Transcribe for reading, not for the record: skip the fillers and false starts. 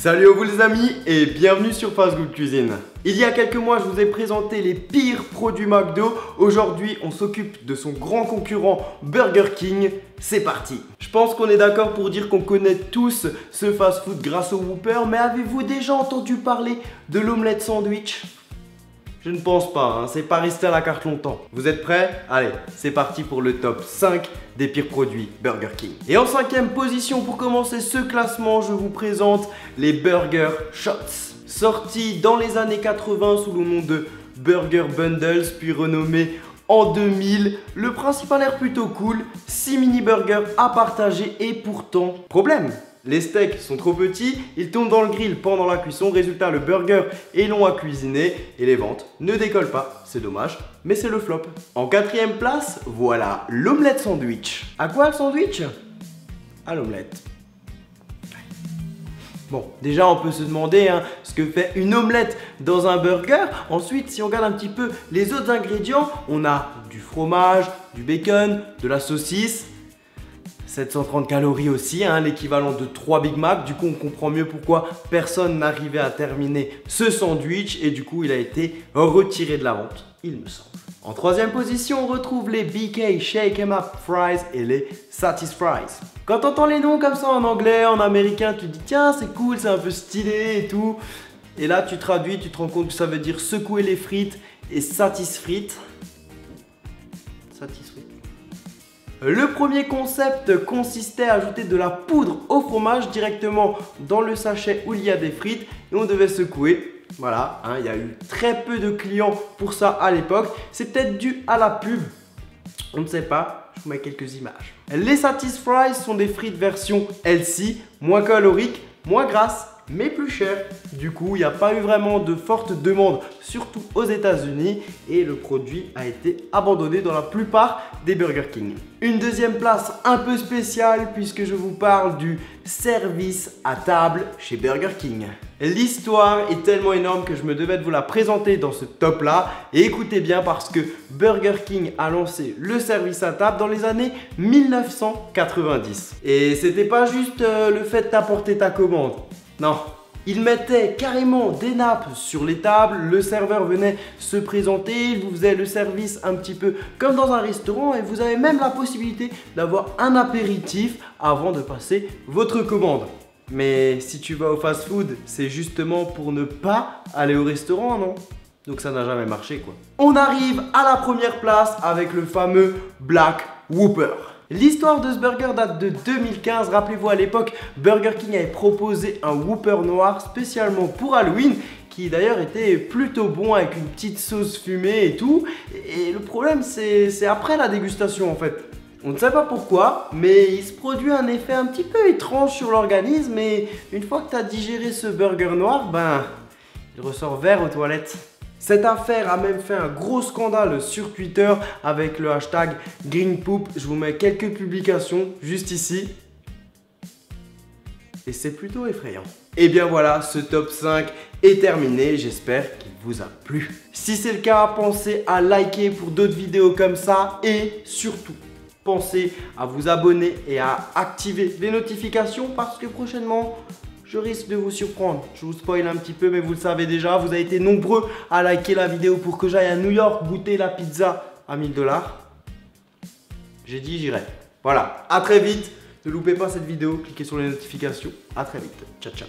Salut à vous les amis et bienvenue sur Fast Good Cuisine. Il y a quelques mois, je vous ai présenté les pires produits McDo. Aujourd'hui, on s'occupe de son grand concurrent Burger King. C'est parti. Je pense qu'on est d'accord pour dire qu'on connaît tous ce fast-food grâce au Whopper, mais avez-vous déjà entendu parler de l'omelette sandwich ? Je ne pense pas, hein, c'est pas resté à la carte longtemps. Vous êtes prêts? Allez, c'est parti pour le top 5 des pires produits Burger King. Et en 5e position pour commencer ce classement, je vous présente les Burger Shots. Sortis dans les années 80 sous le nom de Burger Bundles, puis renommés en 2000. Le principe a l'air plutôt cool, 6 mini burgers à partager et pourtant, problème. Les steaks sont trop petits, ils tombent dans le grill pendant la cuisson, résultat le burger est long à cuisiner et les ventes ne décollent pas, c'est dommage, mais c'est le flop. En 4e place, voilà l'omelette sandwich. À quoi le sandwich? À l'omelette. Bon, déjà on peut se demander ce que fait une omelette dans un burger. Ensuite, si on regarde un petit peu les autres ingrédients, on a du fromage, du bacon, de la saucisse. 730 calories aussi, l'équivalent de 3 Big Mac. Du coup, on comprend mieux pourquoi personne n'arrivait à terminer ce sandwich et du coup, il a été retiré de la vente, il me semble. En 3e position, on retrouve les BK Shake 'em Up Fries et les Satis Fries. Quand tu entends les noms comme ça en anglais, en américain, tu te dis tiens, c'est cool, c'est un peu stylé et tout. Et là, tu traduis, tu te rends compte que ça veut dire secouer les frites et satisfrites. Satisfrites. Le premier concept consistait à ajouter de la poudre au fromage directement dans le sachet où il y a des frites et on devait secouer. Voilà, il y a eu très peu de clients pour ça à l'époque. C'est peut-être dû à la pub, on ne sait pas, je vous mets quelques images. Les Satis Fries sont des frites version healthy, moins caloriques, moins grasses, mais plus chères. Du coup, il n'y a pas eu vraiment de forte demande, surtout aux États-Unis, et le produit a été abandonné dans la plupart des Burger King. Une 2e place un peu spéciale puisque je vous parle du service à table chez Burger King. L'histoire est tellement énorme que je me devais de vous la présenter dans ce top là. Et écoutez bien parce que Burger King a lancé le service à table dans les années 1990. Et c'était pas juste le fait d'apporter ta commande. Non, ils mettaient carrément des nappes sur les tables, le serveur venait se présenter, il vous faisait le service un petit peu comme dans un restaurant et vous avez même la possibilité d'avoir un apéritif avant de passer votre commande. Mais si tu vas au fast-food, c'est justement pour ne pas aller au restaurant, non? Donc ça n'a jamais marché quoi. On arrive à la première place avec le fameux Black Whopper. L'histoire de ce burger date de 2015. Rappelez-vous, à l'époque, Burger King avait proposé un Whopper noir spécialement pour Halloween, qui d'ailleurs était plutôt bon avec une petite sauce fumée et tout. Et le problème, c'est après la dégustation en fait. On ne sait pas pourquoi, mais il se produit un effet un petit peu étrange sur l'organisme et une fois que tu as digéré ce burger noir, il ressort vert aux toilettes. Cette affaire a même fait un gros scandale sur Twitter avec le hashtag GreenPoop. Je vous mets quelques publications juste ici. Et c'est plutôt effrayant. Et bien voilà, ce top 5 est terminé. J'espère qu'il vous a plu. Si c'est le cas, pensez à liker pour d'autres vidéos comme ça. Et surtout, pensez à vous abonner et à activer les notifications parce que prochainement, je risque de vous surprendre. Je vous spoil un petit peu, mais vous le savez déjà. Vous avez été nombreux à liker la vidéo pour que j'aille à New York goûter la pizza à 1000 $. J'ai dit j'irai. Voilà, à très vite. Ne loupez pas cette vidéo. Cliquez sur les notifications. À très vite. Ciao, ciao.